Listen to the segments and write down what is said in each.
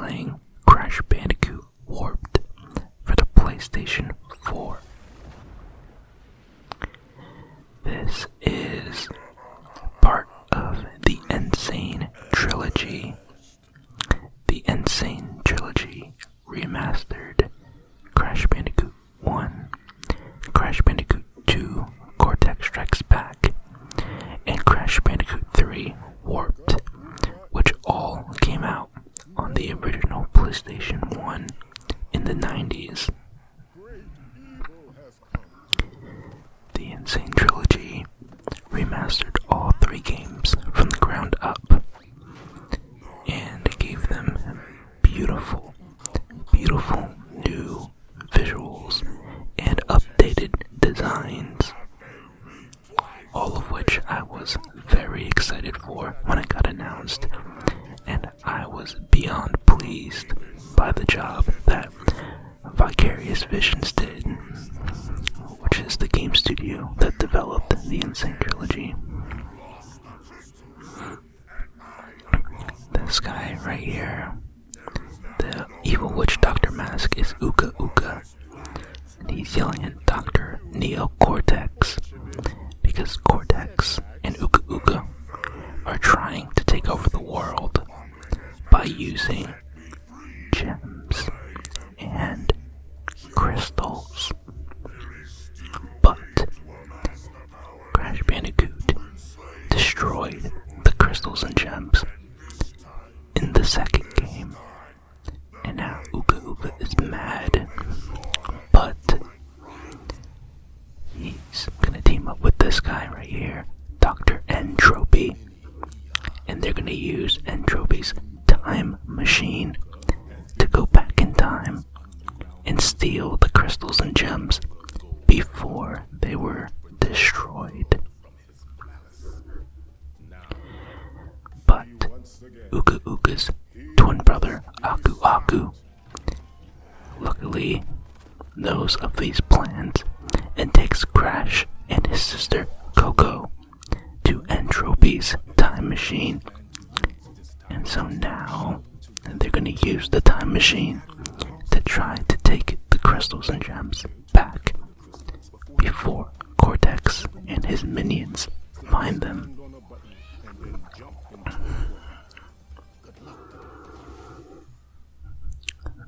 playing Crash Bandicoot Warped for the PlayStation 4. This is part of the Sane Trilogy. The Sane Trilogy remastered Crash Bandicoot 1, Crash Bandicoot 2, Cortex Strikes Back, and Crash Bandicoot 3 Warped, which all came out on the original PlayStation 1 in the 90s. The Insane Trilogy remastered all three games from the ground up and gave them beautiful new visuals and updated designs, all of which I was very excited for when it got announced, and I was beyond pleased by the job that Vicarious Visions did, which is the game studio that developed the Insane Trilogy. This guy right here, the evil witch Dr. Mask, is Uka Uka, and he's yelling at Dr. Neo Cortex because Cortex and Uka Uka are trying to take over the world by using gems and crystals. But Crash Bandicoot destroyed the crystals and gems in the second game, and now Uka Uka is mad, but he's gonna team up with this guy right here, Dr. Entropy, and they're gonna use Entropy's time machine to go back in time and steal the crystals and gems before they were destroyed. But Uka Uka's twin brother, Aku Aku, luckily knows of these plans and takes Crash and his sister Coco to Entropy's time machine. And so now they're going to use the time machine to try to take the crystals and gems back before Cortex and his minions find them.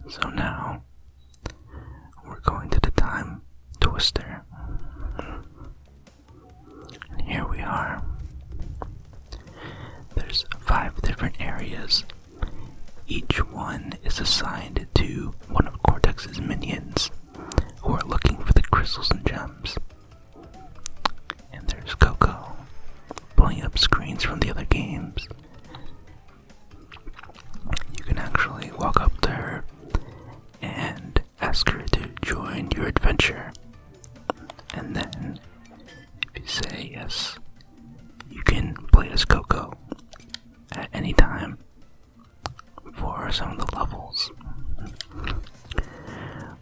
So now we're going to the time twister. And here we are. There's 5 different areas. Each one is assigned to one of Cortex's minions who are looking for the crystals and gems. And there's Coco pulling up screens from the other games. You can actually walk up to her and ask her to join your adventure. And then, if you say yes, you can play as Coco at any time for some of the levels,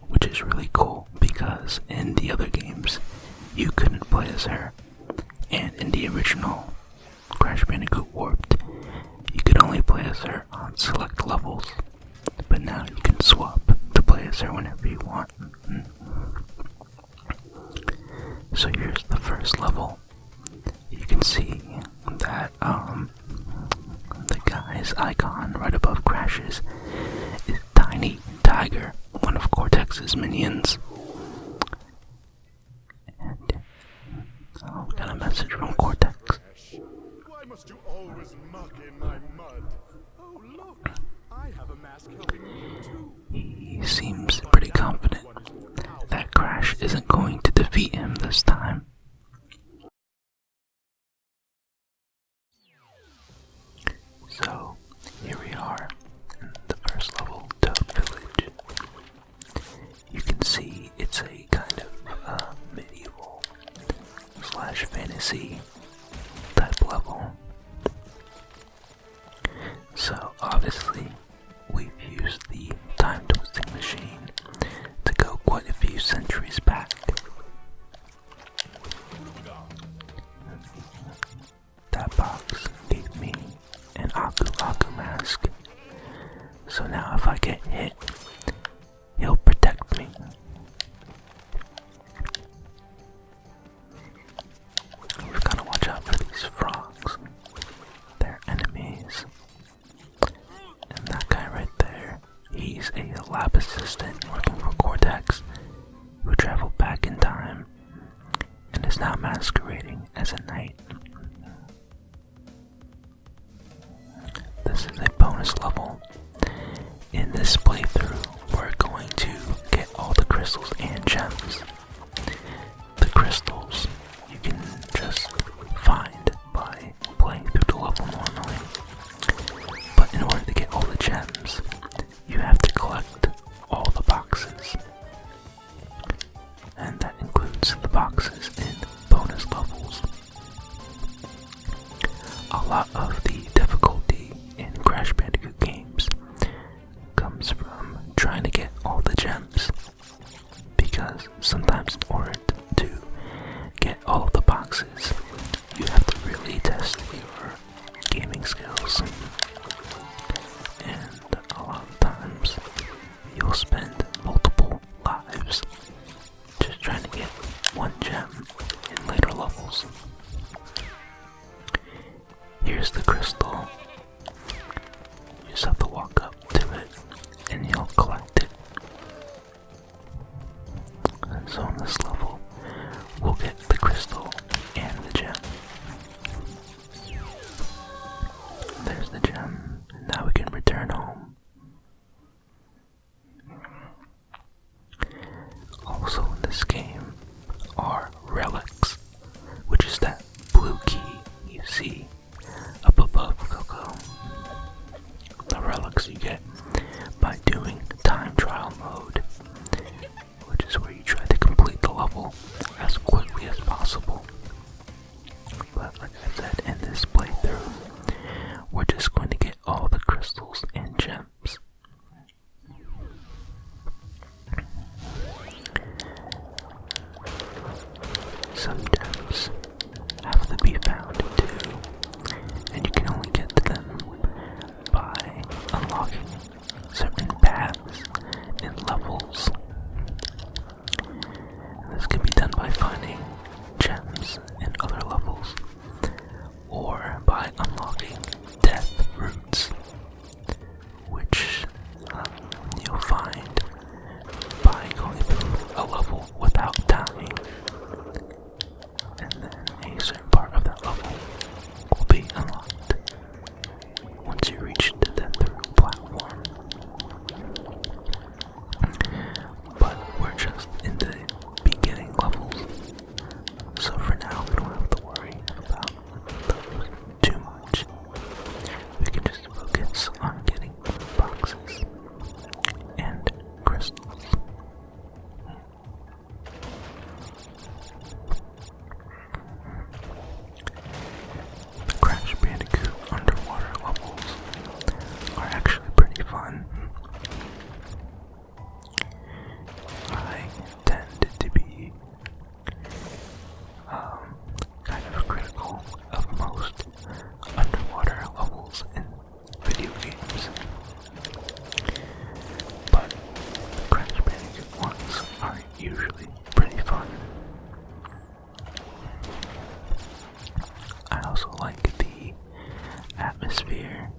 which is really cool because in the other games you couldn't play as her, and in the original Crash Bandicoot Warped you could only play as her on select levels, but now you can swap to play as her whenever you want. So here's the first level. You can see that the guy's icon right above Crash's is Tiny Tiger, one of Cortex's minions. And we got a message from Cortex. Why must you always muck in my mud? Oh look, I have a mask helping you too. He seems pretty confident that Crash isn't going to defeat him this time. So, here we are in the first level, Toad Village. You can see it's a kind of medieval / fantasy type level. So, obviously, we've used the time twisting machine is a bonus level. In this playthrough, we're going to get all the crystals and gems. The crystals you can just find by playing through the level normally. But in order to get all the gems, you have to collect all the boxes. And that includes the boxes in bonus levels. A lot of the difficulty in Crash Bandicoot games comes from trying to get all the gems, because sometimes in order to get all of the boxes, you have to really test your gaming skills, and a lot of times you'll spend multiple lives just trying to get one gem in later levels. Here's the crystal. You just have to walk up to it and you'll collect it. And so in this level, we'll get the crystal and the gem. There's the gem, and now we can return home. Also in this game are relics, which is that blue key you see up above Coco. The relics you get by doing time trial mode, which is where you try to complete the level as quickly as possible. But like I said, in this playthrough, we're just going to get all the crystals and gems. Some gems have to be found too, and you can only get to them by unlocking certain paths in levels. And this can be done by finding gems in other levels, or by unlocking death roots, which you'll find by going through a level without dying. And then a certain part of that level will be unlocked once you reach the death root platform. But we're just in the beginning levels, so for now we don't have to worry about those too much. We can just focus on getting boxes and crystals. The Crash Bandicoot underwater levels are actually pretty fun. I tend to be kind of critical of most underwater levels in video games, but the Crash Bandicoot ones are usually pretty fun. I also like the atmosphere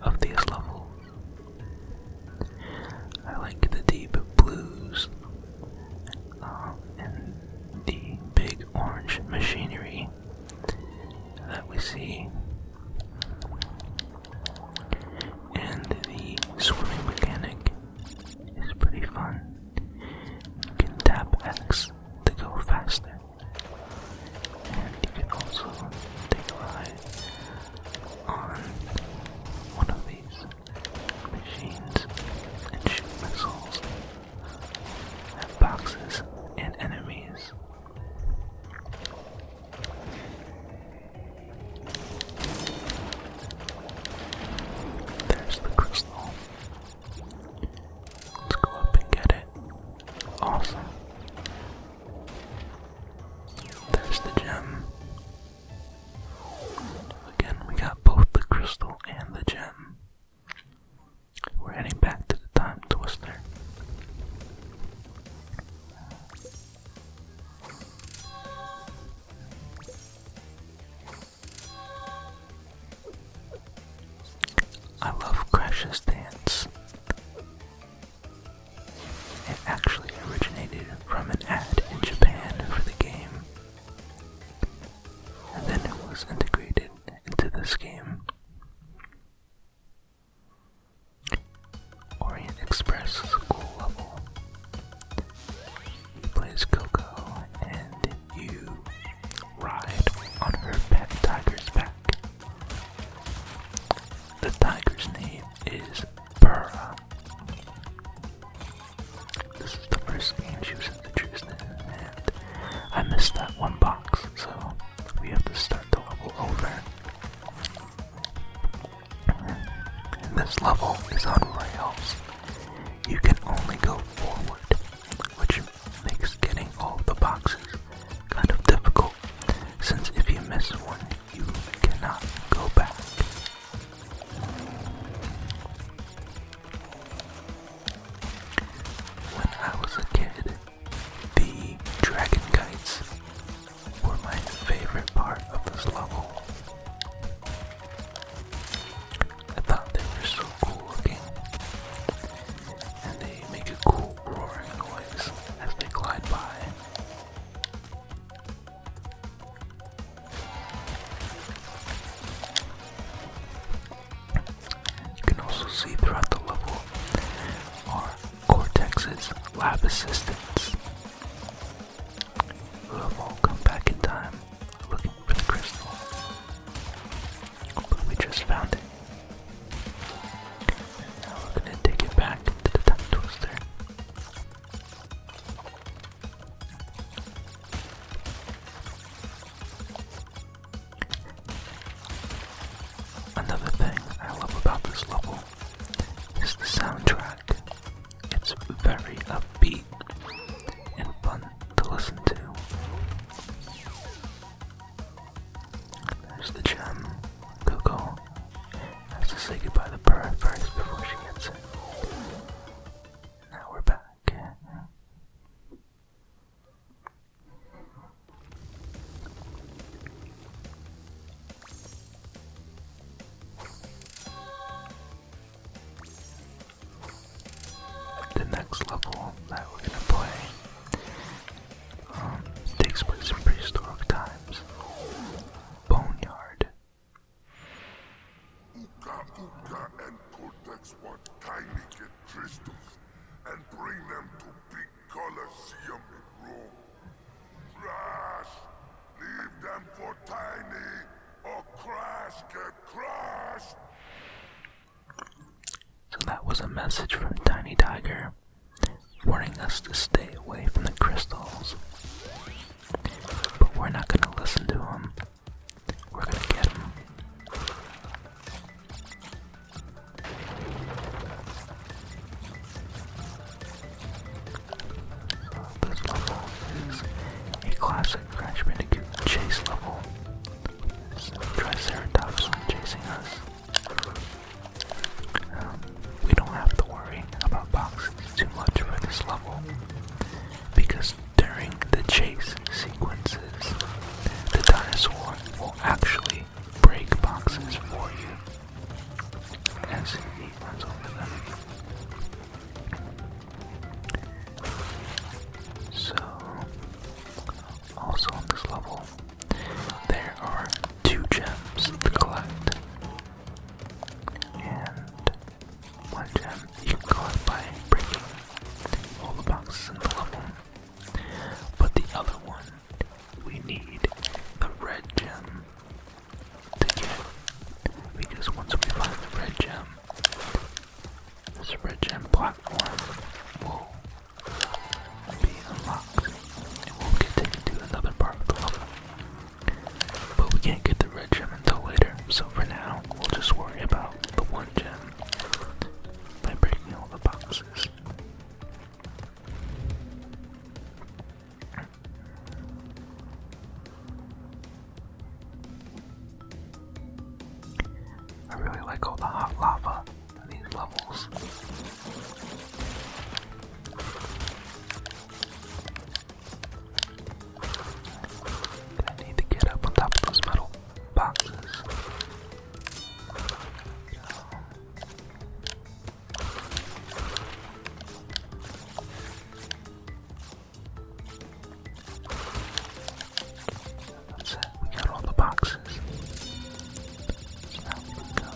of these levels. I like the deep blues and the big orange machinery that we see, and the swimming mechanic is pretty fun. You can tap X to go faster, and you can also take a ride on one of these machines and shoot missiles at boxes and enemies. There's the crystal. Let's go up and get it. Awesome. There's the gem. Again, we got both the crystal and the gem. We're heading back to the time twister. I love Crash's dance. It actually originated from an ad in Japan for the game, and then it was integrated into this game. this level is on rails. You can only go forward, which makes getting all the boxes kind of difficult, since if you miss one, you cannot go back. When I was a kid, the dragon kites were my favorite part of this level. I thought they were so cool looking, and they make a cool roaring noise as they glide by. You can also see throughout the level are Cortex's lab assistants, who have all come back in time looking for the crystal. But we just found it. Now we're gonna take it back to the time twister. Another thing I love about this level is the soundtrack. It's very upbeat and fun to listen to. There's the gem. Coco has to say goodbye to Purr first before she gets it. Now we're back. The next level that we're gonna play takes place in prehistoric times. Boneyard. Uka and Cortex want tiny kid crystals and bring them to big Colosseum in Rome. Crash! Leave them for Tiny or Crash get crushed! So that was a message from Tiny Tiger, warning us to stay away from the crystals. But we're not gonna listen to him. We're gonna get him. This level is a classic Crash Bandicoot chase level. This Triceratops chasing us. We don't have to worry about boxes too much for this level, because during the chase sequences, the dinosaur will actually break boxes for you as he runs over them. So, also on this level, there are 2 gems to collect, and 1 gem you can collect by breaking all the boxes in the level. But the other one, we need the red gem to get, because once we find the red gem, this red gem platform will be unlocked and we'll get taken to another part of the level. But we can't get the red gem until later, so for now, we'll just worry about the 1 gem by breaking all the boxes. I really like all the hot lava in these levels. I need to get up on top of those metal boxes. That's it, we got all the boxes. So now we can go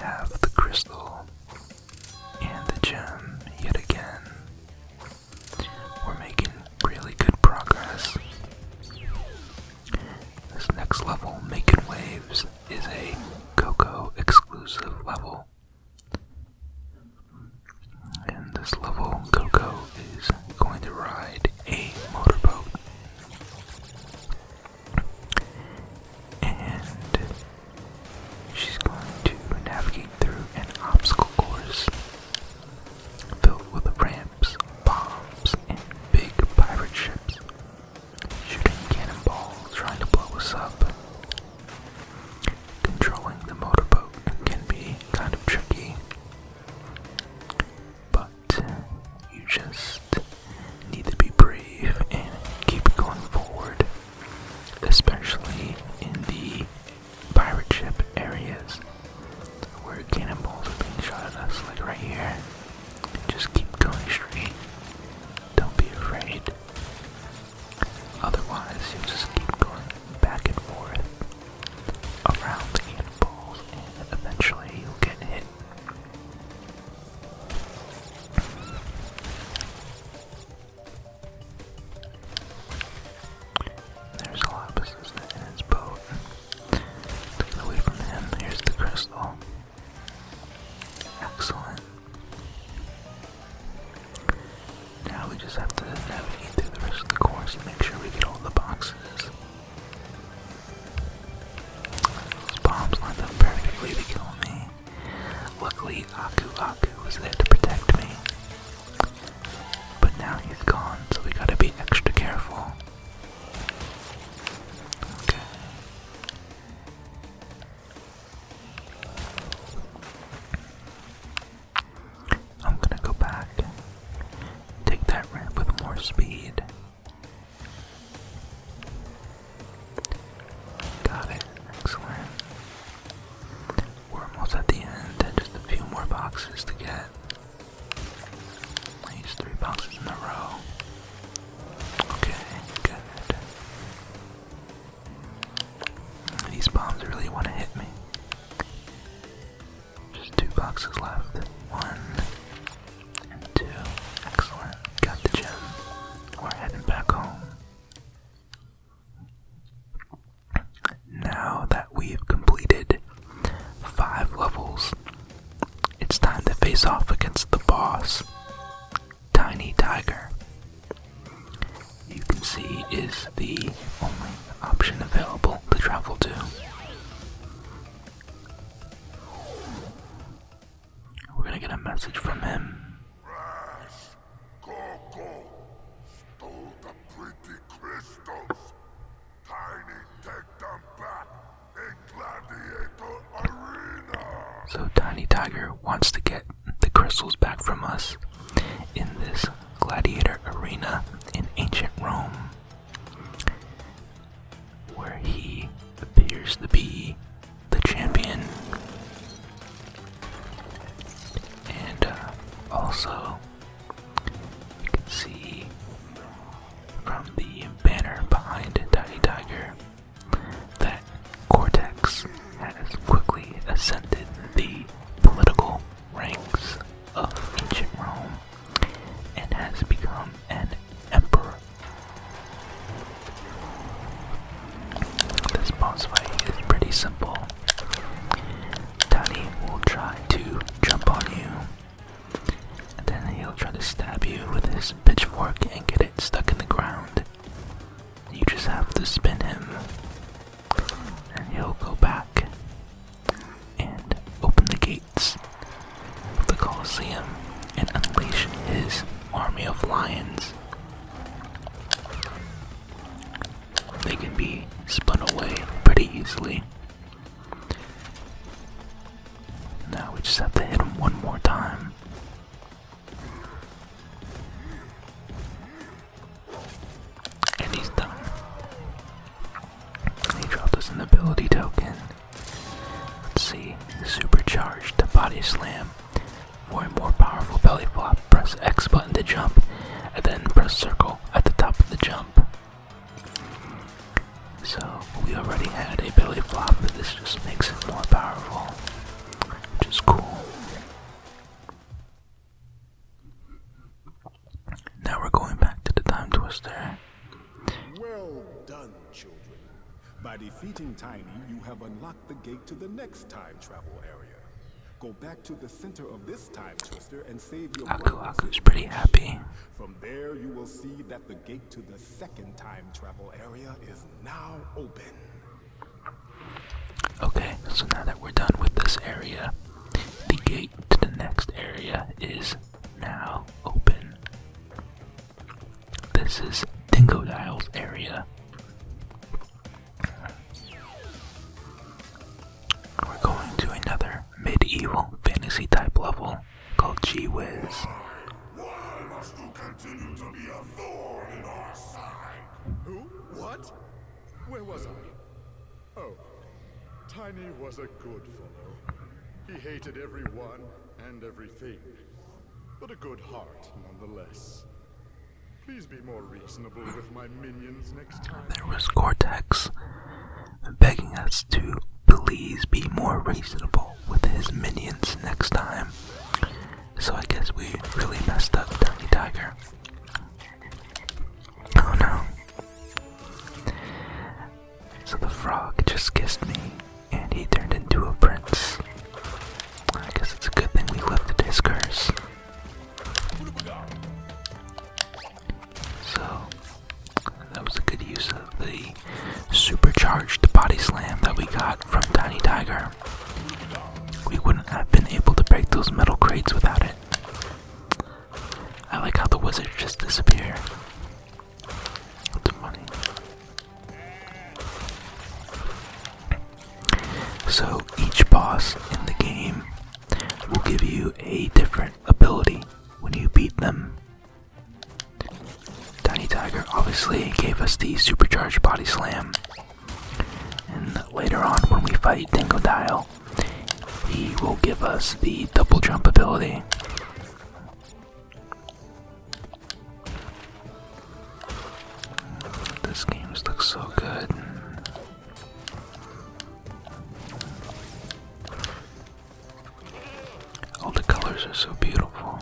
have the crystal and the gem yet again. We're making really good progress. This next level, Making Waves, is a Coco exclusive level. In this level, Coco is going to ride a motorboat. And she's going to navigate through an obstacle course filled with ramps, bombs, and big pirate ships, shooting cannonballs, trying to blow us up. Controlling the motorboat can be kind of tricky, but you just need to be brave and keep going forward, especially in the pirate ship areas where cannonballs are being shot at us, like right here. Just keep going straight. Don't be afraid. Otherwise, you'll just keep going back and forth around the cannonballs, and eventually you'll get hit. There's Galapagos in his boat. Get away from him. Here's the crystal. Excellent. Now we just have to navigate through the rest of the course and make sure we get all the boxes. Those bombs lined up perfectly to kill me. Luckily, Aku was there to protect me. But now he's gone, so we gotta be extra careful. Okay. I'm gonna go back. Take that ramp with more speed. Got it. Excellent. We're almost at the end, and just a few more boxes to get. I used 3 boxes in a row. Okay, good. These bombs really want to hit me. Just 2 boxes left. 1 and 2. Excellent. Got the gem. We're heading back home. Now that we've completed 5 levels, it's time to face off against the boss, Tiny Tiger. You can see is the only option available to travel to. We're gonna get a message from him. Crash! Coco! Stole the pretty crystals! Tiny, take them back! A gladiator arena! So Tiny Tiger wants to get the crystals back from us in this gladiator arena in ancient Rome, where he appears to be the champion. And also, you can see from the banner behind Tiny Tiger that Cortex has quickly ascended the political ranks of ancient Rome and has become an emperor. This boss fight is pretty simple. Tiny will try to jump on you, and then he'll try to stab you with his pitchfork and get it stuck in the ground. You just have to spin him, and he'll go back and open the gates of the Colosseum and unleash his army of lions. They can be spun away pretty easily. Now we just have to hit him one more time. And he's done. He dropped us an ability token. Let's see. Supercharged body slam. For a more powerful belly flop, press X button to jump, and then press circle at the top of the jump. So we already had a belly flop, but this just makes it more powerful, which is By defeating Tiny, you have unlocked the gate to the next time travel area. Go back to the center of this time twister and save your Aku brothers. Aku's pretty happy. From there, you will see that the gate to the second time travel area is now open. Okay, so now that we're done with this area, the gate to the next area is now open. This is Dingodil's area. We're going to another medieval fantasy type level called Gee Whiz. Why must you continue to be a thorn in our side? Who? What? Where was I? Oh, Tiny was a good fellow. He hated everyone and everything, but a good heart nonetheless. Please be more reasonable with my minions next time. There was Cortex begging us to please be more reasonable with his minions next time. So I guess we really messed up Tiny Tiger. Oh no. So the frog just kissed me and he turned into a prince. I guess it's a good thing we lifted his curse. So that was a good use of the supercharged body slam that we got from Tiny Tiger. We wouldn't have been able to break those metal crates without it. I like how the wizards just disappear. That's funny. So each boss in the game will give you a different ability when you beat them. Tiny Tiger obviously gave us the supercharged body slam. And later on when we fight Dingodile, he will give us the double jump ability. This game just looks so good. All the colors are so beautiful.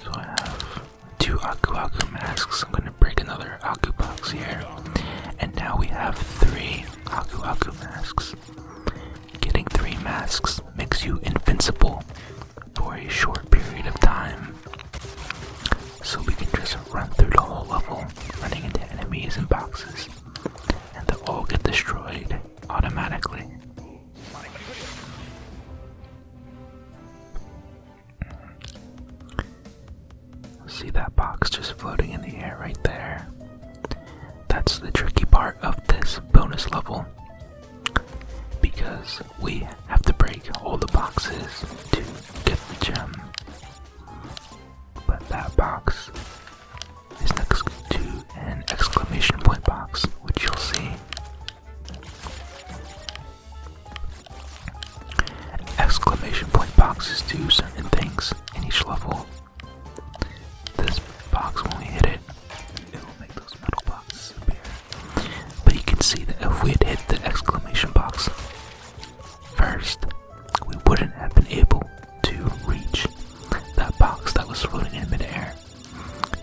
So I have 2 Aku Aku masks. I'm gonna break another Aku box here. And now we have 3 Aku Aku masks. Getting 3 masks makes you invincible for a short period of time. So we can just run through the whole level, running into enemies and boxes. And they'll all get destroyed automatically. See that box just floating in the air right there? That's the tricky part of this bonus level. Because we have to break all the boxes to get the gem. But that box is next to an exclamation point box, which you'll see. Exclamation point boxes do certain things in each level. This box, when we hit it, it will make those metal boxes appear. But you can see that if we had hit the exclamation box first, we wouldn't have been able to reach that box that was floating in midair.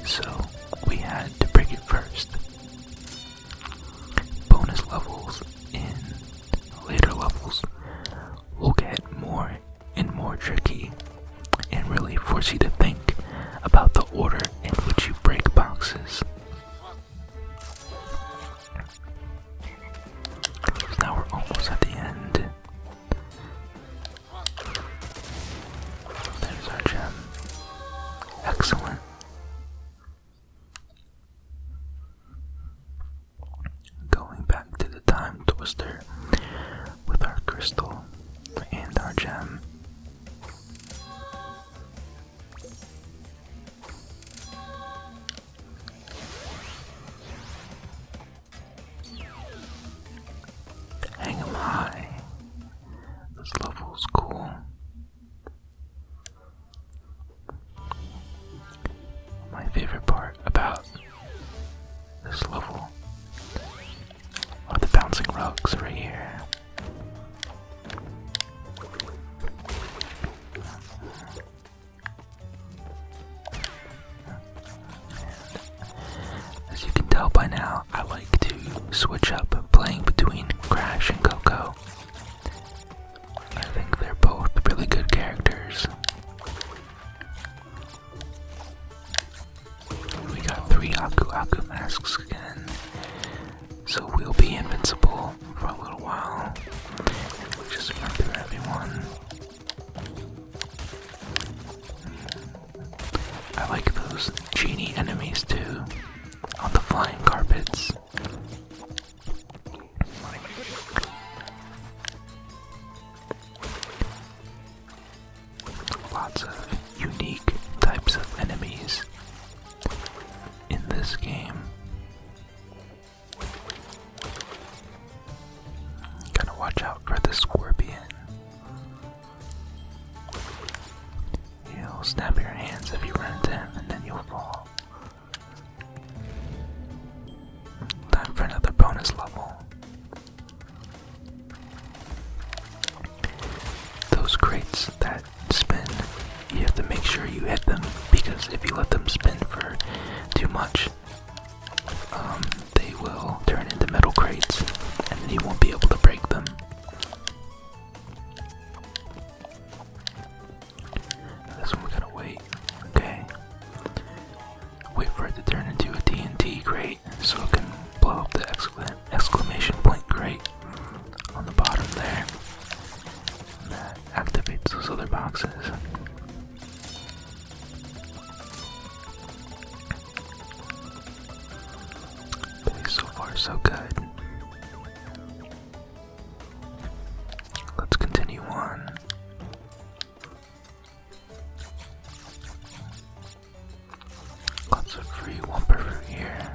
So we had to break it first. Bonus levels in later levels will get more and more tricky and really force you to think about the order in which you break boxes. So now we're almost at the end. There's our gem. Excellent. Going back to the time twister with our crystal and our gem. Hang 'em high. This level's cool. My favorite part about this level are the bouncing rugs right here. tell by now, I like to switch up playing between Crash and Coco. I think they're both really good characters. We got 3 Aku Aku masks again, so we'll be invincible for a little while. Just run through everyone. I like those genie enemies too, on the flying carpets. Lots of unique types of enemies in this game. Gotta watch out for the scorpion. He'll snap your hands if you run into him, and then you'll fall. Time for another bonus level. Those crates that spin, you have to make sure you hit them, because if you let them spin for too much, they will turn into metal crates, and then you won't be able to break them. This one we gotta wait. Okay. Wait for it to turn into a TNT crate so it can blow up the exclamation point crate on the bottom there. And that activates those other boxes. Okay, so far so good. Let's continue on. Lots of free Wumper fruit here.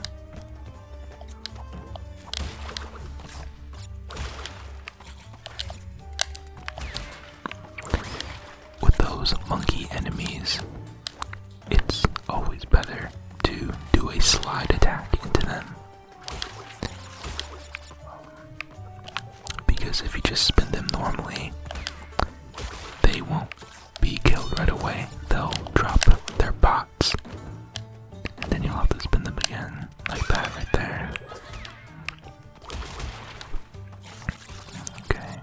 With those monkey enemies, it's always better to do a slide attack into them. Because if you just spin them normally, they won't be killed right away. They'll drop their pots, and then you'll have to spin them again, like that right there. Okay,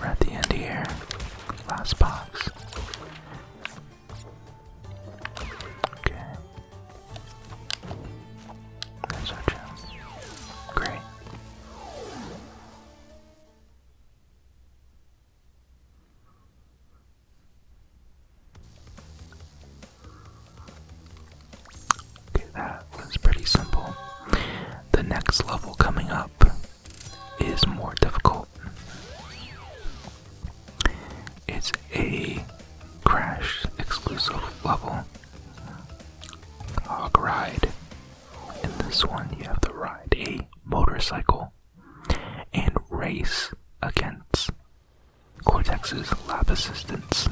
we're at the end here. Last box. Okay. There's our chance. Great. Okay, that was pretty simple. The next level coming up is more difficult. It's a Crash exclusive level, Hog Ride. In this one, you have to ride a motorcycle and race against Cortex's lab assistants.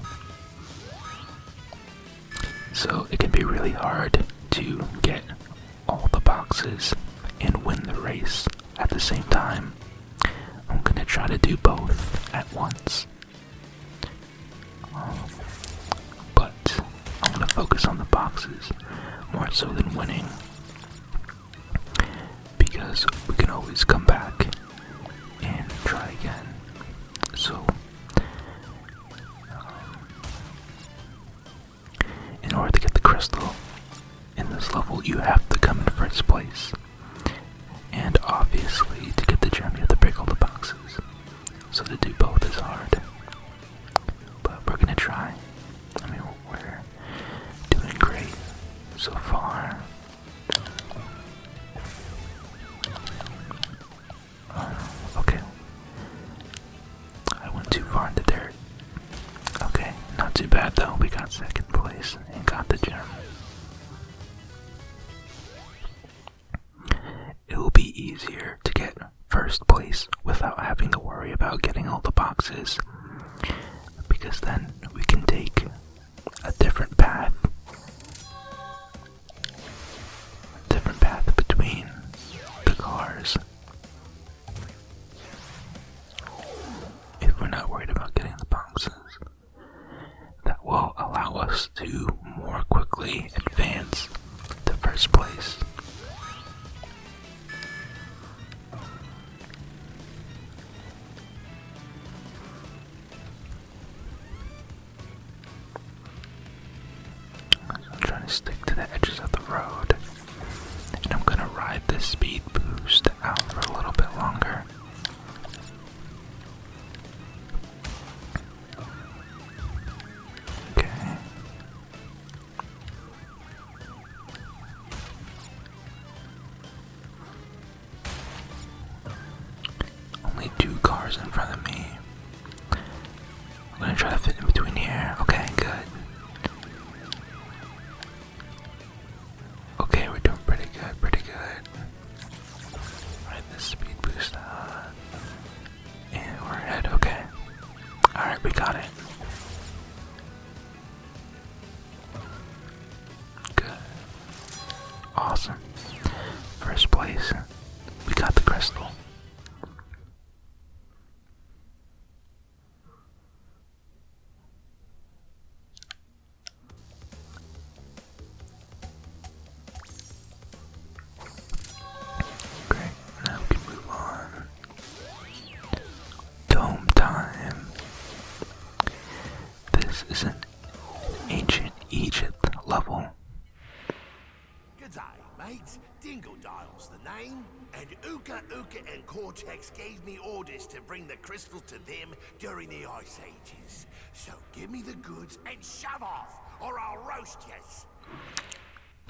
So it can be really hard to get all the boxes and win the race at the same time. I'm gonna try to do both at once. But I'm gonna focus on the boxes more so than winning, because we can always come back and try again. So in order to get the crystal in this level, you have to come in first place, and obviously to get the gem you have to break all the boxes. So to do both is hard, but we're gonna try. I mean, we're doing great so far. Okay, I went too far in the dirt. Okay, not too bad though. We got second place and got the gem. It will be easier to get first place without having to worry about getting all the boxes, because then we can take a different path between the cars if we're not worried about getting the boxes. That will allow us to more quickly advance to first place. stick to the edges of the road. And I'm gonna ride this speed boost out for a little bit longer. Okay. Only 2 cars in front of me. I'm gonna try to fit in between here. Okay, good. Okay, we're doing pretty good, pretty good. Ride this speed boost out. And we're ahead, okay. Alright, we got it. Good. Awesome. First place. We got the crystal. Great, now we can move on. Dome time. This is an ancient Egypt level. G'day, mates. Dingodile's the name, and Uka and Cortex gave me orders to bring the crystal to them during the Ice Ages. So give me the goods and shove off, or I'll roast yous.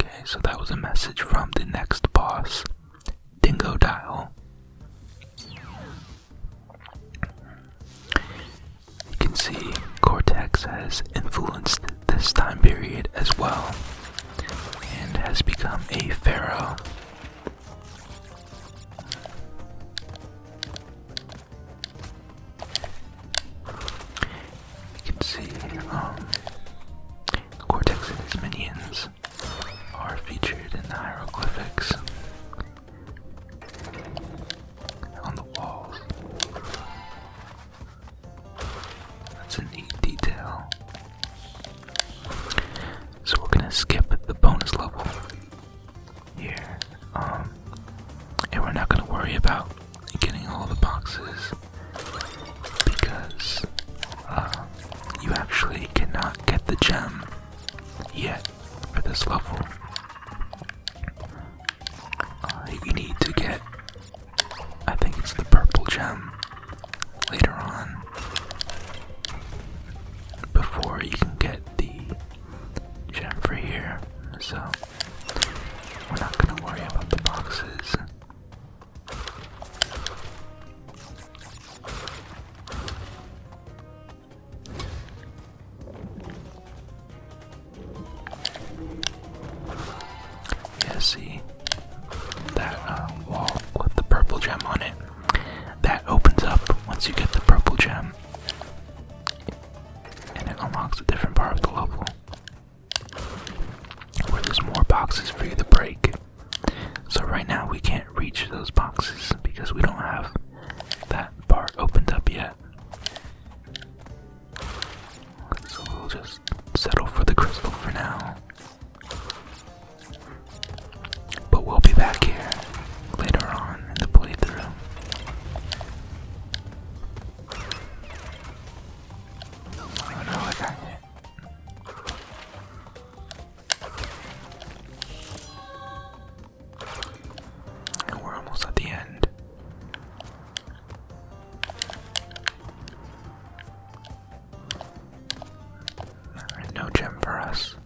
Okay, so that was a message from the next boss, Dingodile. You can see Cortex has influenced this time period as well, and has become a pharaoh. You can see Cortex and his minions are featured in the hieroglyphics on the walls. That's a neat detail. So we're gonna skip the bonus level here, and we're not gonna worry about getting all the boxes because you actually cannot get the gem yet for this level. You need to get, I think it's the purple gem later on before you can get the gem for here. So we're not gonna worry about the boxes. Yeah, see that wall with the purple gem on it? That opens up once you get the purple gem, and it unlocks a different part of the level where there's more boxes for you to break. So right now we can't reach those boxes because we don't have that part opened up yet. So we'll just settle for the crystal for now. But we'll be back here later on in the playthrough. Oh no, I got it. And we're almost at the end. Alright, no gem for us.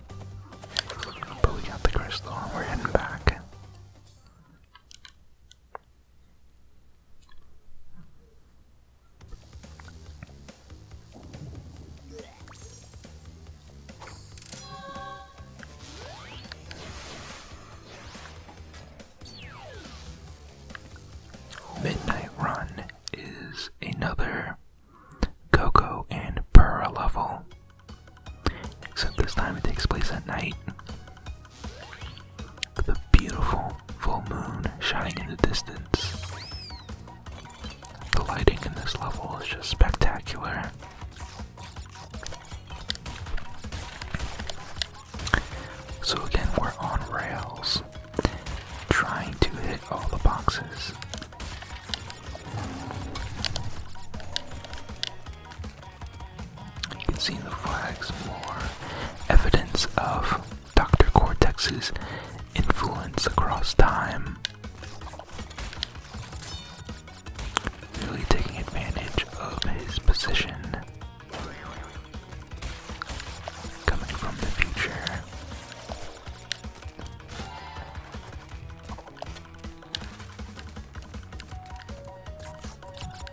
But we got the crystal and we're heading back. Midnight Run is another Coco and Purra level, except this time it takes place at night. The beautiful full moon shining in the distance. The lighting in this level is just spectacular. So again, we're on rails, trying to hit all the boxes. You can see in the flags more evidence of Dr. Cortex Cortex's influence across time. Really taking advantage of his position. Coming from the future.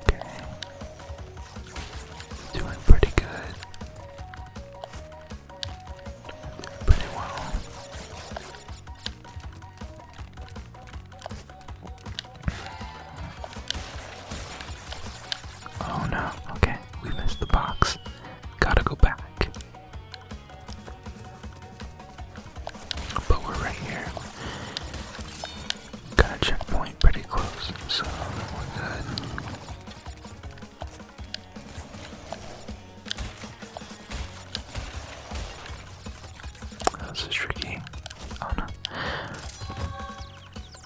Okay. Doing pretty good. Pretty well. Oh no, okay, we missed the box. Gotta go back. But we're right here. Got a checkpoint pretty close, so we're good. This is tricky. Oh no.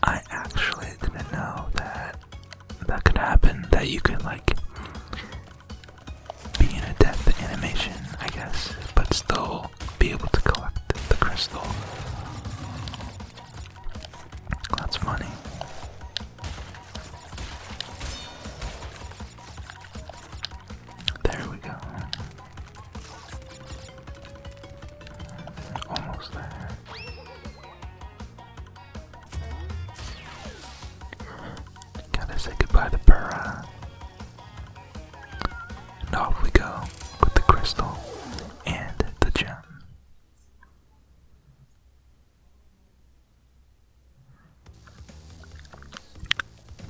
I actually didn't know that could happen. That you could like be in a death animation, I guess, but still be able to collect the crystal. That's funny. There we go. Almost there. Gotta say goodbye to Burra. And off we go with the crystal and the gem.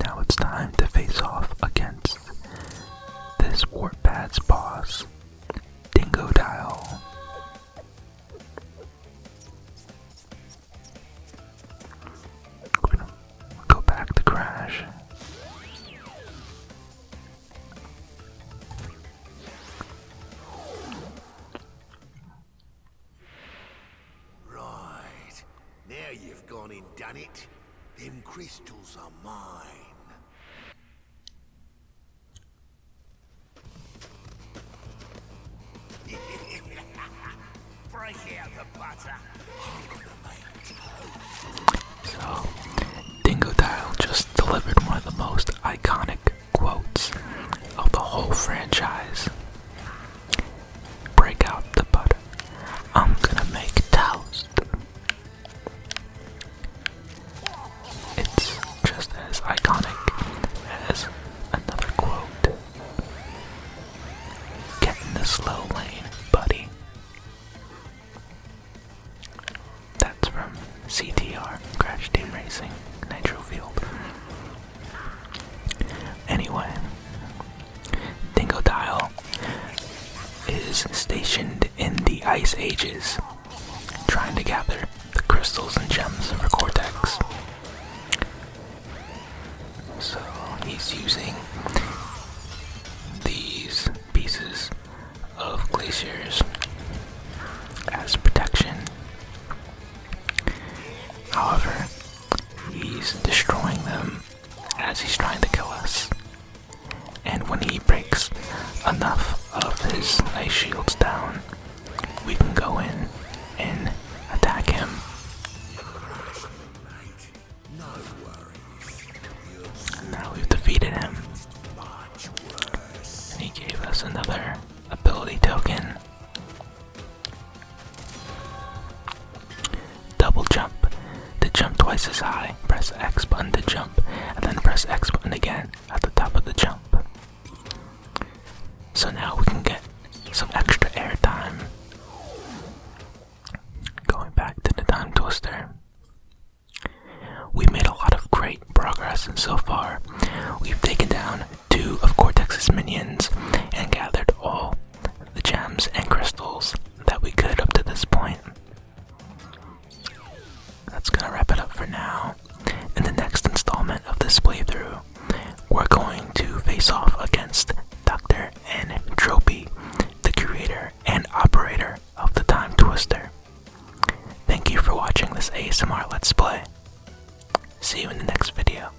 Now it's time to face off against this Warpad's boss, Dingodile. We're gonna go back to Crash. Right. Now you've gone and done it. Them crystals are mine. Break out the butter. I'm gonna make toast. So, Dingodile just delivered one of the most iconic quotes of the whole franchise. Break out the butter. I'm gonna make toast. It's just as iconic as another quote. Get in the slow lane, buddy. That's from CTR, Crash Team Racing, Nitro Field. Anyway, Dingodile is stationed in the Ice Ages, trying to gather the crystals and gems for Cortex. So he's using these pieces of glaciers as protection. However, he's destroying them as he's trying to kill us. And when he breaks enough of his ice shields down, we can go in and attack him. And now we've defeated him. And he gave us another ability token. Double jump. To jump twice as high, press X button to jump, and then press X button again at the top of the jump. So now we can get some extra air time. Going back to the Time Twister. We made a lot of great progress, and so far we've taken down 2 of Cortex's minions and gathered all the gems and crystals that we could up to this point. That's gonna wrap it up for now. In the next installment of this playthrough, we're going to face off against Dr. Entropy, the creator and operator of the Time Twister. Thank you for watching this ASMR Let's Play. See you in the next video.